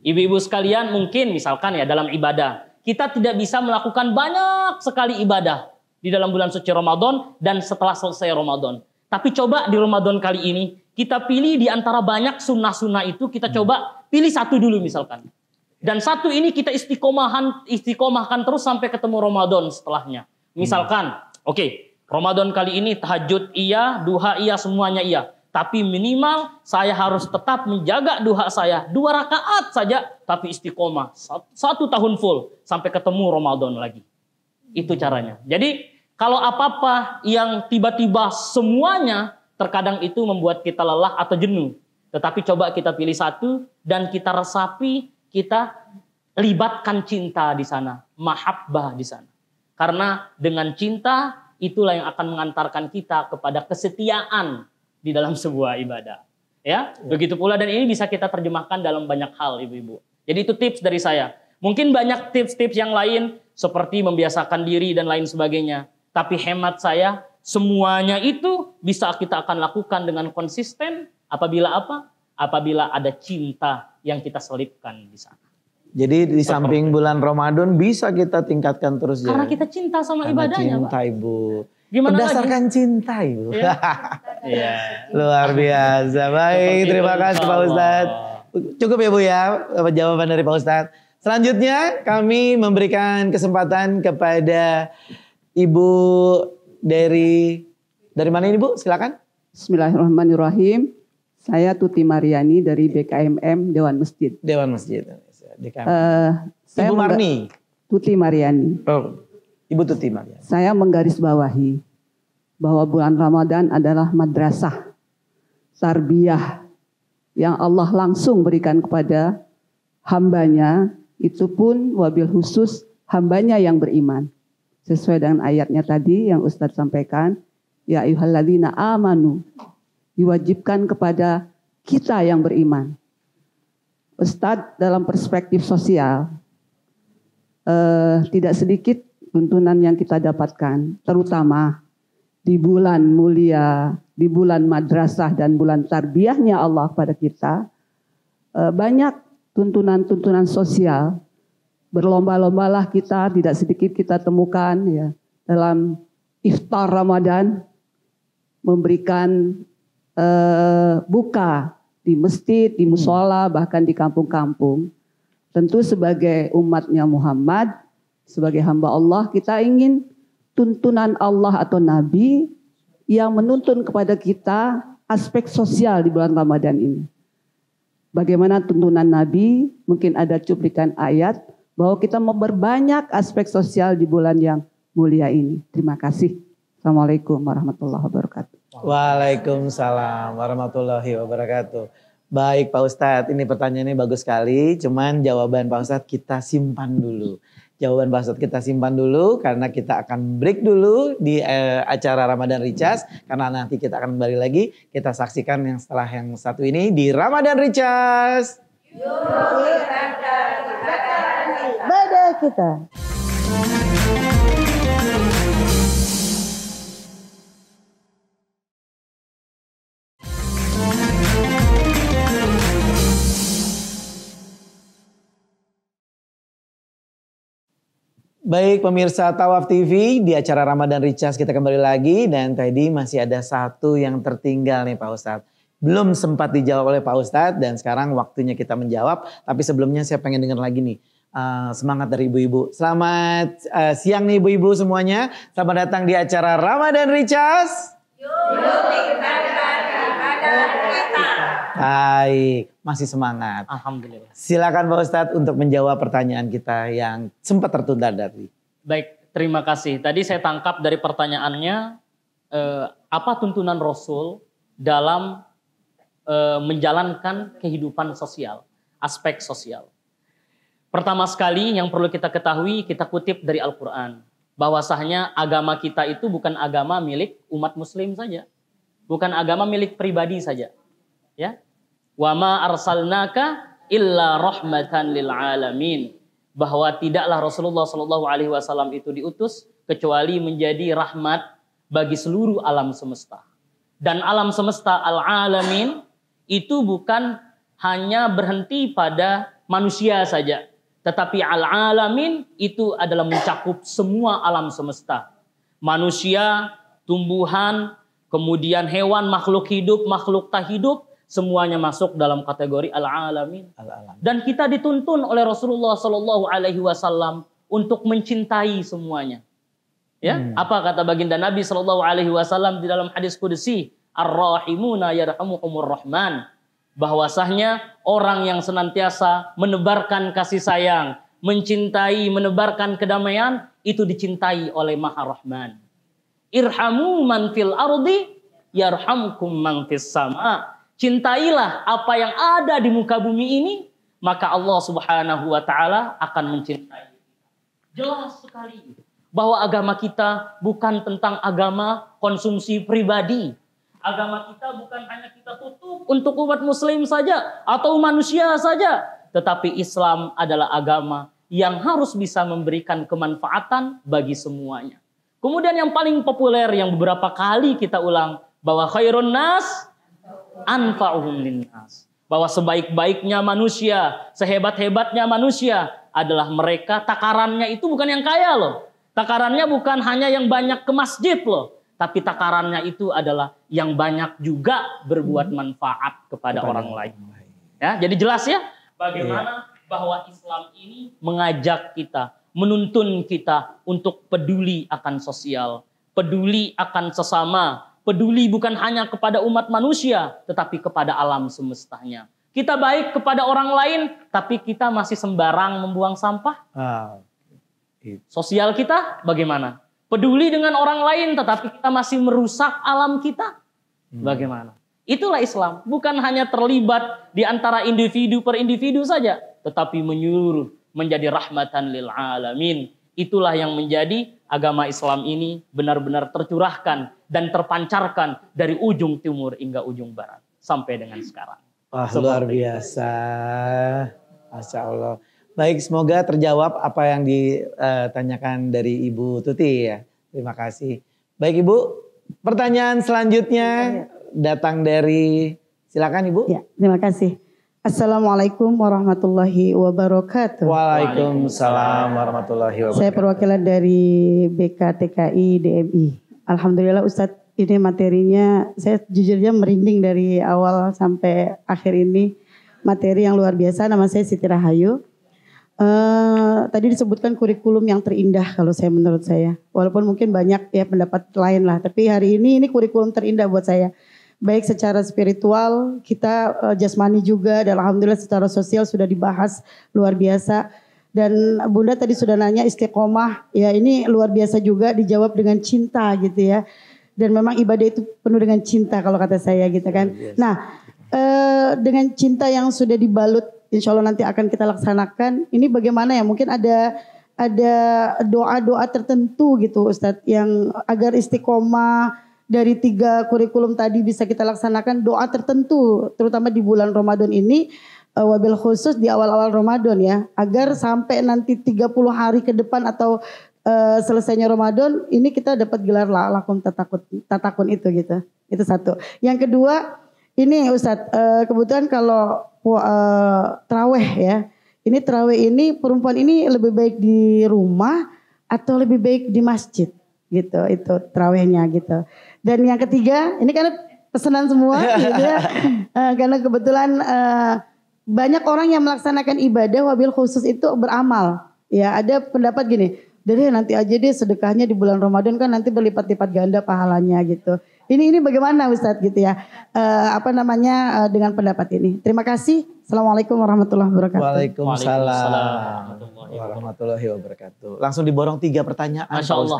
Ibu-ibu sekalian, mungkin misalkan ya dalam ibadah, kita tidak bisa melakukan banyak sekali ibadah di dalam bulan suci Ramadan dan setelah selesai Ramadan. Tapi coba di Ramadan kali ini, kita pilih di antara banyak sunnah-sunnah itu, kita coba pilih satu dulu misalkan. Dan satu ini kita istiqomahkan terus sampai ketemu Ramadan setelahnya. Misalkan, oke, Ramadan kali ini tahajud iya, duha iya, semuanya iya. Tapi minimal saya harus tetap menjaga duha saya 2 rakaat saja, tapi istiqomah 1 tahun full sampai ketemu Ramadan lagi. Itu caranya. Jadi kalau apa-apa yang tiba-tiba semuanya, terkadang itu membuat kita lelah atau jenuh. Tetapi coba kita pilih satu dan kita resapi, kita libatkan cinta di sana, mahabbah di sana. Karena dengan cinta itulah yang akan mengantarkan kita kepada kesetiaan di dalam sebuah ibadah. Ya, begitu pula dan ini bisa kita terjemahkan dalam banyak hal, ibu-ibu. Jadi itu tips dari saya. Mungkin banyak tips-tips yang lain seperti membiasakan diri dan lain sebagainya. Tapi hemat saya, semuanya itu bisa kita akan lakukan dengan konsisten apabila apa? Apabila ada cinta yang kita selipkan di sana. Jadi di samping bulan Ramadan bisa kita tingkatkan terus. Karena kita cinta sama karena ibadahnya, cinta, Pak. Ibu. Gimana Berdasarkan lagi? cinta, Ibu. Iya. Luar biasa. Baik, terima kasih Pak Ustadz. Cukup ya Bu ya jawaban dari Pak Ustadz. Selanjutnya kami memberikan kesempatan kepada Ibu dari mana ini Bu? Silakan. Bismillahirrahmanirrahim. Saya Tuti Mariani dari BKMM Dewan Masjid. Dewan Masjid. Saya Ibu Marni. Tuti Mariani. Oh, Ibu Tuti Mariani. Saya menggarisbawahi bahwa bulan Ramadan adalah madrasah tarbiyah yang Allah langsung berikan kepada hambanya, itu pun wabil khusus hambanya yang beriman. Sesuai dengan ayatnya tadi yang Ustadz sampaikan, ya ayyuhalladzina amanu, diwajibkan kepada kita yang beriman. Ustadz dalam perspektif sosial, tidak sedikit tuntunan yang kita dapatkan, terutama di bulan mulia, di bulan madrasah dan bulan tarbiyahnya Allah pada kita, banyak tuntunan-tuntunan sosial. Berlomba-lombalah kita, tidak sedikit kita temukan ya dalam iftar Ramadan, memberikan buka di masjid, di musola, bahkan di kampung-kampung. Tentu sebagai umatnya Muhammad, sebagai hamba Allah, kita ingin tuntunan Allah atau Nabi yang menuntun kepada kita aspek sosial di bulan Ramadan ini. Bagaimana tuntunan Nabi, mungkin ada cuplikan ayat, bahwa kita memperbanyak aspek sosial di bulan yang mulia ini. Terima kasih. Assalamualaikum warahmatullahi wabarakatuh. Waalaikumsalam warahmatullahi wabarakatuh. Baik Pak Ustadz, ini pertanyaannya bagus sekali. Cuman jawaban Pak Ustadz kita simpan dulu. Jawaban Pak Ustadz kita simpan dulu karena kita akan break dulu di acara Ramadan Recharge. Karena nanti kita akan kembali lagi. Kita saksikan yang setelah yang satu ini di Ramadan Recharge. Ibadah kita. Baik pemirsa Tawaf TV, di acara Ramadan Recharge kita kembali lagi. Dan tadi masih ada satu yang tertinggal nih Pak Ustadz. Belum sempat dijawab oleh Pak Ustadz dan sekarang waktunya kita menjawab. Tapi sebelumnya saya pengen dengar lagi nih semangat dari ibu-ibu. Selamat siang nih ibu-ibu semuanya. Selamat datang di acara Ramadan Recharge. Baik, masih semangat. Alhamdulillah. Silakan Pak Ustadz untuk menjawab pertanyaan kita yang sempat tertunda tadi. Baik, terima kasih. Tadi saya tangkap dari pertanyaannya, apa tuntunan Rasul dalam menjalankan kehidupan sosial, aspek sosial. Pertama sekali yang perlu kita ketahui, kita kutip dari Al-Quran. Bahwasanya agama kita itu bukan agama milik umat muslim saja. Bukan agama milik pribadi saja. Ya, wa ma arsalnaka illa rahmatan lil alamin, bahwa tidaklah Rasulullah Shallallahu Alaihi Wasallam itu diutus kecuali menjadi rahmat bagi seluruh alam semesta. Dan alam semesta al alamin itu bukan hanya berhenti pada manusia saja. Tetapi al-alamin itu adalah mencakup semua alam semesta. Manusia, tumbuhan, kemudian hewan, makhluk hidup, makhluk tak hidup, semuanya masuk dalam kategori al-alamin. Dan kita dituntun oleh Rasulullah Shallallahu Alaihi Wasallam untuk mencintai semuanya. Ya, apa kata baginda Nabi Shallallahu Alaihi Wasallam di dalam hadis qudsi, ar-rahimuna yarhamuhumur rahman, bahwasanya orang yang senantiasa menebarkan kasih sayang, mencintai, menebarkan kedamaian, itu dicintai oleh Maha Rahman. Irhamu man fil ardi yarhamkum man fis sama. Cintailah apa yang ada di muka bumi ini, maka Allah Subhanahu wa taala akan mencintai. Jelas sekali bahwa agama kita bukan tentang agama konsumsi pribadi. Agama kita bukan hanya kita tutup untuk umat muslim saja atau manusia saja. Tetapi Islam adalah agama yang harus bisa memberikan kemanfaatan bagi semuanya. Kemudian yang paling populer yang beberapa kali kita ulang, bahwa khairun nas anfa'uhum linnas. Bahwa sebaik-baiknya manusia, sehebat-hebatnya manusia adalah mereka, takarannya itu bukan yang kaya loh. Takarannya bukan hanya yang banyak ke masjid loh. Tapi takarannya itu adalah yang banyak juga berbuat manfaat kepada orang lain. Ya, jadi jelas ya bagaimana bahwa Islam ini mengajak kita, menuntun kita untuk peduli akan sosial, peduli akan sesama, peduli bukan hanya kepada umat manusia, tetapi kepada alam semestanya. Kita baik kepada orang lain, tapi kita masih sembarang membuang sampah. Sosial kita bagaimana? Peduli dengan orang lain, tetapi kita masih merusak alam kita. Bagaimana? Itulah Islam. Bukan hanya terlibat di antara individu per individu saja, tetapi menyeluruh menjadi rahmatan lil alamin. Itulah yang menjadi agama Islam ini benar-benar tercurahkan dan terpancarkan dari ujung timur hingga ujung barat sampai dengan sekarang. Wah, luar biasa. Masya Allah. Baik, semoga terjawab apa yang ditanyakan dari Ibu Tuti ya. Terima kasih. Baik Ibu, pertanyaan selanjutnya datang dari, silakan Ibu. Ya, terima kasih. Assalamualaikum warahmatullahi wabarakatuh. Waalaikumsalam warahmatullahi wabarakatuh. Saya perwakilan dari BKTKI DMI. Alhamdulillah Ustadz, ini materinya saya jujurnya merinding dari awal sampai akhir ini. Materi yang luar biasa. Nama saya Siti Rahayu. Tadi disebutkan kurikulum yang terindah kalau saya menurut saya. Walaupun mungkin banyak ya pendapat lain lah. Tapi hari ini kurikulum terindah buat saya. Baik secara spiritual, kita jasmani juga. Dan alhamdulillah secara sosial sudah dibahas luar biasa. Dan Bunda tadi sudah nanya istiqomah. Ya ini luar biasa juga dijawab dengan cinta gitu ya. Dan memang ibadah itu penuh dengan cinta kalau kata saya gitu kan. Nah dengan cinta yang sudah dibalut, insya Allah nanti akan kita laksanakan. Ini bagaimana ya? Mungkin ada doa-doa tertentu gitu Ustadz, yang agar istiqomah dari 3 kurikulum tadi bisa kita laksanakan. Doa tertentu, terutama di bulan Ramadan ini, wabil khusus di awal-awal Ramadan ya, agar sampai nanti 30 hari ke depan atau selesainya Ramadan ini kita dapat gelar lakum tatakun itu gitu. Itu satu. Yang kedua, ini Ustadz, kebetulan kalau terawih ya, ini terawih ini perempuan ini lebih baik di rumah atau lebih baik di masjid gitu, itu terawihnya gitu. Dan yang ketiga, ini karena pesanan semua gitu ya, karena kebetulan banyak orang yang melaksanakan ibadah wabil khusus itu beramal. Ya ada pendapat gini, dari nanti aja deh sedekahnya di bulan Ramadan kan nanti berlipat-lipat ganda pahalanya gitu. Ini bagaimana Ustadz gitu ya, dengan pendapat ini. Terima kasih. Assalamualaikum warahmatullahi wabarakatuh. Waalaikumsalam warahmatullahi wabarakatuh. Langsung diborong 3 pertanyaan. Masya Allah.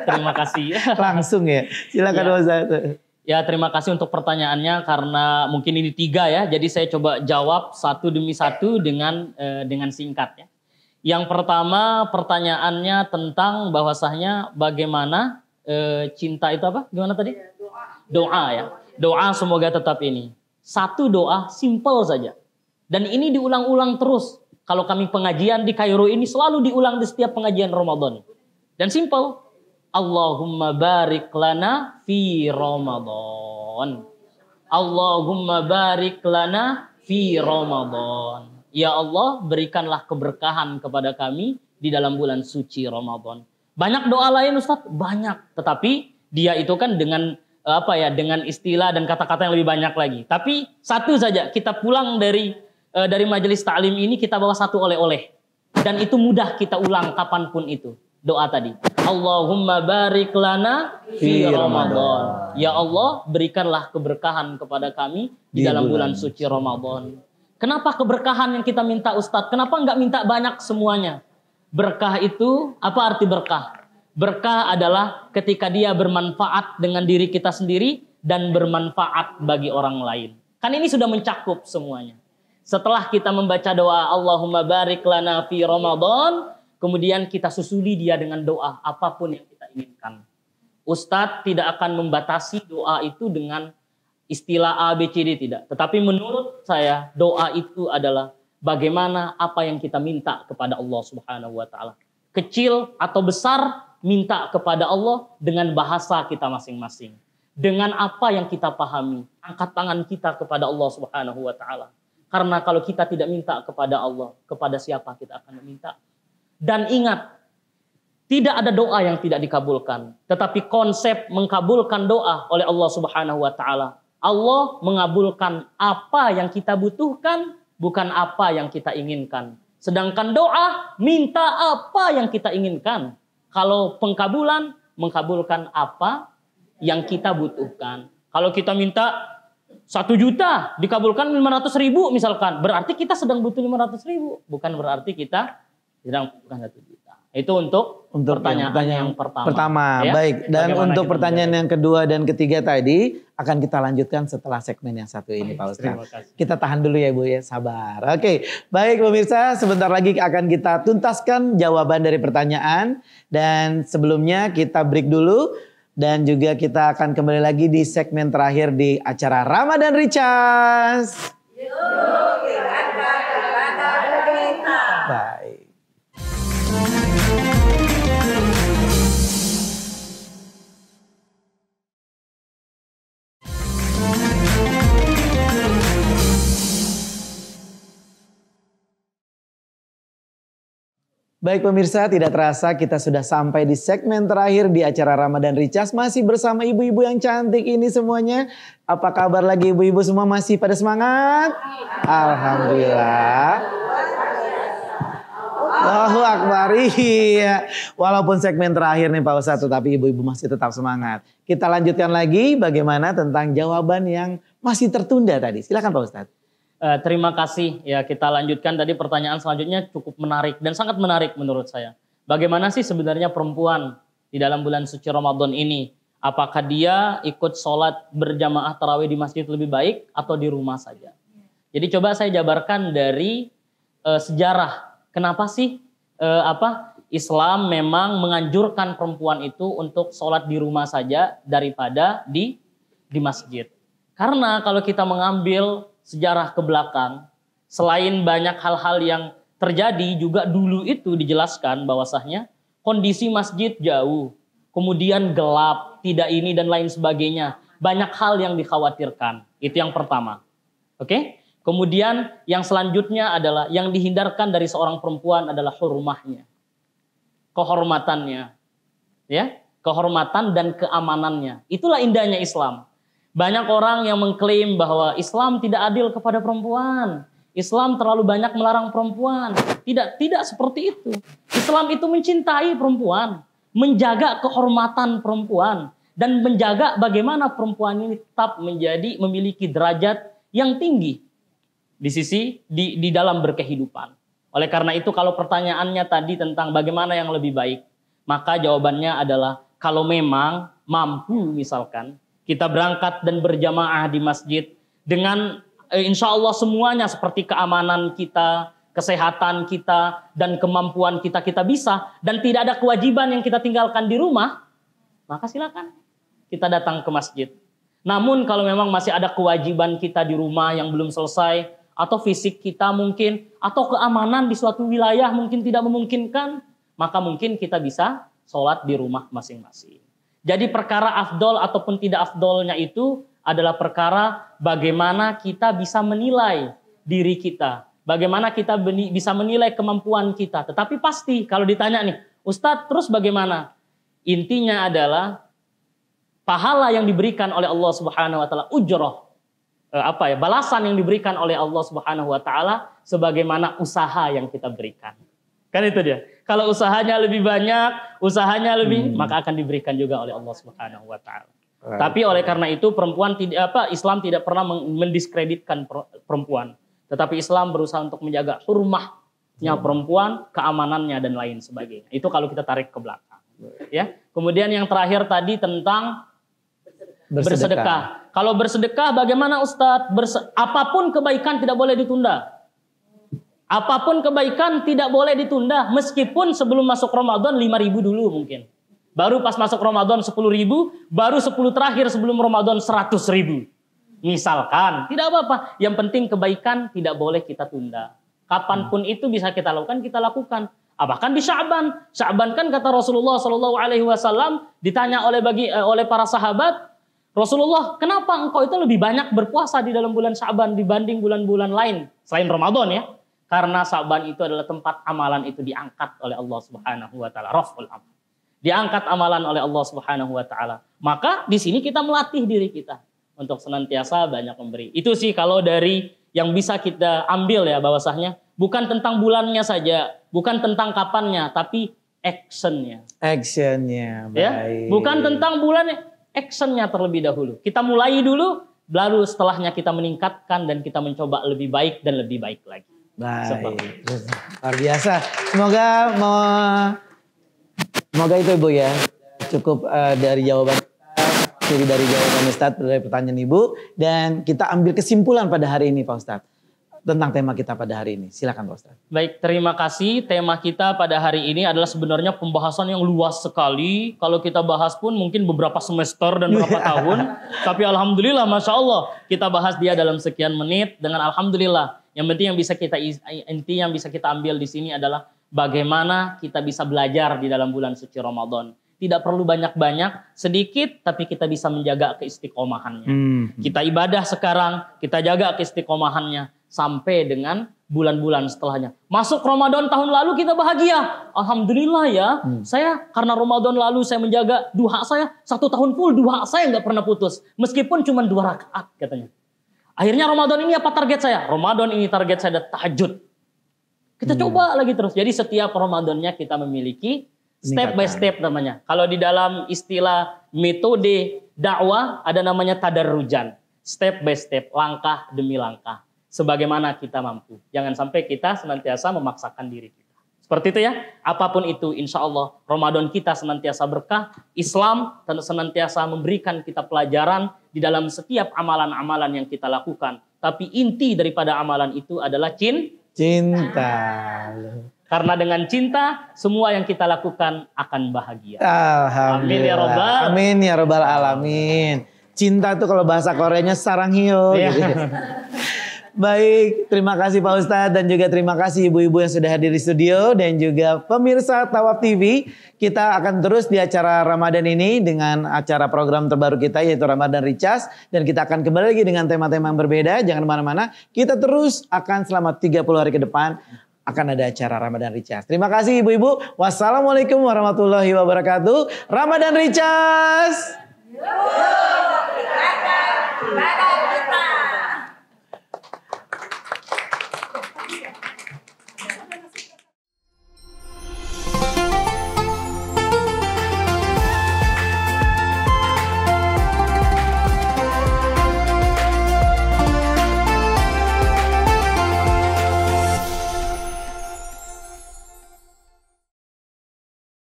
Terima kasih. Langsung ya. Silakan Ustadz. Ya terima kasih untuk pertanyaannya karena mungkin ini 3 ya. Jadi saya coba jawab satu demi satu dengan singkat ya. Yang pertama pertanyaannya tentang bahwasanya bagaimana cinta itu apa? Gimana tadi? Doa ya. Doa semoga tetap ini. Satu doa simple saja. Dan ini diulang-ulang terus. Kalau kami pengajian di Kairo ini selalu diulang di setiap pengajian Ramadan. Dan simple. Allahumma barik lana fi Ramadan. Allahumma barik lana fi Ramadan. Ya Allah, berikanlah keberkahan kepada kami di dalam bulan suci Ramadan. Banyak doa lain Ustadz, banyak. Tetapi dia itu kan dengan dengan istilah dan kata-kata yang lebih banyak lagi. Tapi satu saja, kita pulang dari majelis ta'lim ini kita bawa satu oleh-oleh. Dan itu mudah kita ulang kapanpun itu. Doa tadi. Allahumma barik lana fi Ramadan. Ya Allah, berikanlah keberkahan kepada kami di dalam bulan suci Ramadan. Kenapa keberkahan yang kita minta Ustadz? Kenapa nggak minta banyak semuanya? Berkah itu, apa arti berkah? Berkah adalah ketika dia bermanfaat dengan diri kita sendiri dan bermanfaat bagi orang lain. Kan ini sudah mencakup semuanya. Setelah kita membaca doa Allahumma barik lana fi Ramadan, kemudian kita susuli dia dengan doa apapun yang kita inginkan. Ustadz tidak akan membatasi doa itu dengan istilah A, B, C, D, tidak. Tetapi menurut saya doa itu adalah bagaimana apa yang kita minta kepada Allah Subhanahu wa taala. Kecil atau besar, minta kepada Allah dengan bahasa kita masing-masing. Dengan apa yang kita pahami, angkat tangan kita kepada Allah Subhanahu wa taala. Karena kalau kita tidak minta kepada Allah, kepada siapa kita akan meminta? Dan ingat, tidak ada doa yang tidak dikabulkan. Tetapi konsep mengkabulkan doa oleh Allah Subhanahu wa taala. Allah mengabulkan apa yang kita butuhkan, bukan apa yang kita inginkan. Sedangkan doa, minta apa yang kita inginkan. Kalau pengkabulan, mengkabulkan apa yang kita butuhkan. Kalau kita minta 1 juta, dikabulkan 500.000 misalkan. Berarti kita sedang butuh 500.000. Bukan berarti kita sedang bukan 1 juta. Itu untuk pertanyaan yang pertama. Ya? Baik, dan Bagaimana untuk pertanyaan yang kedua dan ketiga tadi akan kita lanjutkan setelah segmen yang satu ini Pak Ustadz. Kita tahan dulu ya Bu ya, sabar. Oke, baik pemirsa, sebentar lagi akan kita tuntaskan jawaban dari pertanyaan. Dan sebelumnya kita break dulu dan juga kita akan kembali lagi di segmen terakhir di acara Ramadan Recharge. Yuk, kita baik. Baik pemirsa, tidak terasa kita sudah sampai di segmen terakhir di acara Ramadan Recharge. Masih bersama ibu-ibu yang cantik ini semuanya. Apa kabar lagi ibu-ibu semua, masih pada semangat? Alhamdulillah. Allahu Akbar. Iya. Walaupun segmen terakhir nih Pak Ustadz, tetapi ibu-ibu masih tetap semangat. Kita lanjutkan lagi bagaimana tentang jawaban yang masih tertunda tadi. Silakan Pak Ustadz. Terima kasih. Ya, kita lanjutkan tadi pertanyaan selanjutnya cukup menarik dan sangat menarik menurut saya. Bagaimana sih sebenarnya perempuan di dalam bulan suci Ramadan ini? Apakah dia ikut sholat berjamaah tarawih di masjid lebih baik atau di rumah saja? Jadi coba saya jabarkan dari sejarah. Kenapa sih Islam memang menganjurkan perempuan itu untuk sholat di rumah saja daripada di masjid? Karena kalau kita mengambil sejarah ke belakang, selain banyak hal-hal yang terjadi, juga dulu itu dijelaskan bahwasanya kondisi masjid jauh, kemudian gelap, tidak ini dan lain sebagainya. Banyak hal yang dikhawatirkan. Itu yang pertama. Oke? Kemudian yang selanjutnya adalah yang dihindarkan dari seorang perempuan adalah hurmahnya. Kehormatannya. Ya, kehormatan dan keamanannya. Itulah indahnya Islam. Banyak orang yang mengklaim bahwa Islam tidak adil kepada perempuan. Islam terlalu banyak melarang perempuan. Tidak seperti itu. Islam itu mencintai perempuan, menjaga kehormatan perempuan, dan menjaga bagaimana perempuan ini tetap memiliki derajat yang tinggi di dalam berkehidupan. Oleh karena itu kalau pertanyaannya tadi tentang bagaimana yang lebih baik, maka jawabannya adalah kalau memang mampu misalkan kita berangkat dan berjamaah di masjid dengan insya Allah semuanya seperti keamanan kita, kesehatan kita, dan kemampuan kita bisa. Dan tidak ada kewajiban yang kita tinggalkan di rumah, maka silakan kita datang ke masjid. Namun kalau memang masih ada kewajiban kita di rumah yang belum selesai, atau fisik kita mungkin, atau keamanan di suatu wilayah mungkin tidak memungkinkan, maka mungkin kita bisa sholat di rumah masing-masing. Jadi perkara afdol ataupun tidak afdolnya itu adalah perkara bagaimana kita bisa menilai diri kita. Bagaimana kita bisa menilai kemampuan kita. Tetapi pasti kalau ditanya nih, Ustadz terus bagaimana? Intinya adalah pahala yang diberikan oleh Allah Subhanahu wa taala, ujroh. Balasan yang diberikan oleh Allah Subhanahu wa taala sebagaimana usaha yang kita berikan. Kan itu dia. Kalau usahanya lebih banyak, usahanya lebih, maka akan diberikan juga oleh Allah Subhanahu wa taala. Tapi oleh karena itu Islam tidak pernah mendiskreditkan perempuan. Tetapi Islam berusaha untuk menjaga hurmahnya perempuan, keamanannya dan lain sebagainya. Itu kalau kita tarik ke belakang. Ya. Kemudian yang terakhir tadi tentang bersedekah. Kalau bersedekah bagaimana Ustadz? Apapun kebaikan tidak boleh ditunda. Apapun kebaikan tidak boleh ditunda. Meskipun sebelum masuk Ramadan 5.000 dulu mungkin. Baru pas masuk Ramadan 10.000. Baru 10 terakhir sebelum Ramadan 100.000. Misalkan, tidak apa-apa. Yang penting kebaikan tidak boleh kita tunda. Kapanpun itu bisa kita lakukan, kita lakukan. Bahkan di Sya'ban. Sya'ban kan kata Rasulullah SAW ditanya oleh para sahabat, Rasulullah, kenapa engkau itu lebih banyak berpuasa di dalam bulan Sya'ban dibanding bulan-bulan lain selain Ramadan ya? Karena Sya'ban itu adalah tempat amalan itu diangkat oleh Allah Subhanahu wa taala, raf'ul amal. Diangkat amalan oleh Allah Subhanahu wa taala. Maka di sini kita melatih diri kita untuk senantiasa banyak memberi. Itu sih kalau dari yang bisa kita ambil ya bahwasanya bukan tentang bulannya saja, bukan tentang kapannya, tapi actionnya. Actionnya, baik. Ya, bukan tentang bulannya, actionnya terlebih dahulu. Kita mulai dulu, baru setelahnya kita meningkatkan dan kita mencoba lebih baik dan lebih baik lagi. Baik, luar biasa. Semoga itu Ibu ya cukup dari jawaban. Jadi dari jawaban Ustadz, dari pertanyaan Ibu. Dan kita ambil kesimpulan pada hari ini Pak Ustadz. Tentang tema kita pada hari ini. Silakan Pak Ustadz. Baik, terima kasih. Tema kita pada hari ini adalah sebenarnya pembahasan yang luas sekali. Kalau kita bahas pun mungkin beberapa semester dan beberapa tahun. Tapi Alhamdulillah, Masya Allah. Kita bahas dia dalam sekian menit. Dengan Alhamdulillah. Yang penting yang bisa kita ambil di sini adalah bagaimana kita bisa belajar di dalam bulan suci Ramadan. Tidak perlu banyak-banyak, sedikit tapi kita bisa menjaga keistiqomahannya. Kita ibadah sekarang, kita jaga keistiqomahannya sampai dengan bulan-bulan setelahnya. Masuk Ramadan tahun lalu kita bahagia. Alhamdulillah ya, saya karena Ramadan lalu saya menjaga duha saya, 1 tahun full duha saya nggak pernah putus. Meskipun cuma 2 rakaat katanya. Akhirnya Ramadan ini apa target saya? Ramadan ini target saya adalah tahajud. Kita coba lagi terus. Jadi setiap Ramadannya kita memiliki step by step namanya. Kalau di dalam istilah metode dakwah ada namanya tadarrujan. Step by step, langkah demi langkah. Sebagaimana kita mampu. Jangan sampai kita senantiasa memaksakan diri kita. Seperti itu ya. Apapun itu insya Allah Ramadan kita senantiasa berkah. Islam senantiasa memberikan kita pelajaran di dalam setiap amalan-amalan yang kita lakukan. Tapi inti daripada amalan itu adalah cinta. Karena dengan cinta, semua yang kita lakukan akan bahagia. Alhamdulillah. Amin ya Rabbal Alamin. Cinta itu kalau bahasa Koreanya saranghyo. Yeah. Gitu. Baik, terima kasih Pak Ustadz dan juga terima kasih ibu-ibu yang sudah hadir di studio dan juga pemirsa Tawaf TV. Kita akan terus di acara Ramadan ini dengan acara program terbaru kita yaitu Ramadan Recharge. Dan kita akan kembali lagi dengan tema-tema yang berbeda. Jangan kemana-mana, kita terus akan selama 30 hari ke depan akan ada acara Ramadan Recharge. Terima kasih ibu-ibu. Wassalamualaikum warahmatullahi wabarakatuh. Ramadan Recharge.